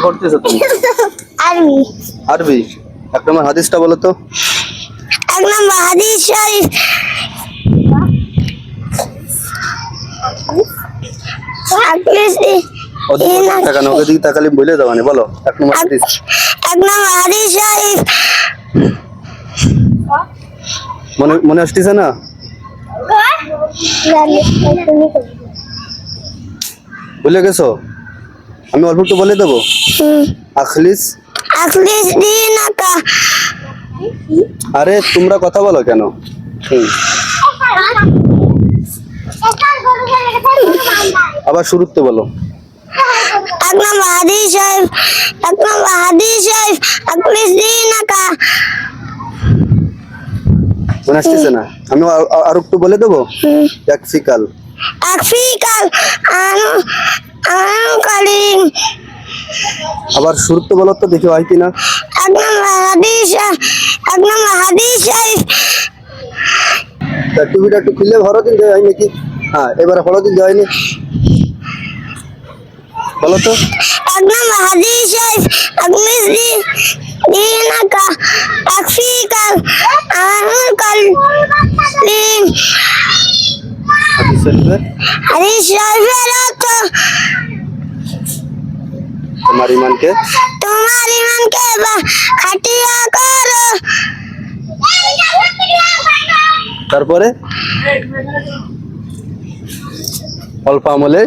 পড়তেছো তুমি? আরবি। আরবি। এক নম্বর হাদিসটা বলো তো। এক নম্বর হাদিস শরীফ টাকা ওকে দিকে তাকালে বলে দাও মানে বলো এক নম্বর হাদিস। এক নম্বর হাদিস শরীফ মনে মনে আসতেছে না? ভুলে গেছো? আমি অল্প একটু বলে দেবো। আখলিস আখলিস দীনাকা। আরে তোমরা কথা বলো কেন? আবার শুরুতে বলো। এক নম্বর হাদিস শরীফ আখলিস দীনাকা। মনে আসতেছে না? আমি আর একটু বলে দেবো। একফিকাল আনু কালিম। আবার শুরুতে বলো তো দেখি হয় কিনা। এক নম্বর হাদিস শরীফ টুপিটা একটু খুললে ভরো দিন দেওয়া হয় নাকি? হ্যাঁ এবারে ভরো দিন দেওয়া হয়নি, বলো তো। এক নম্বর হাদিস শরীফ আখলিস দীনাকা একফিকাল আনু কালিম। হাদিস শরীফের অর্থ তোমার ইমানকে খাটিয়া করো। তারপরে অল্প আমলে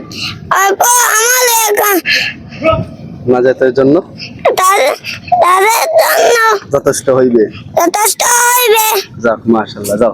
নাজাতের জন্য তাদের জন্য যথেষ্ট হইবে। যথেষ্ট হইবে। যাক মাশাআল্লাহ, যাও।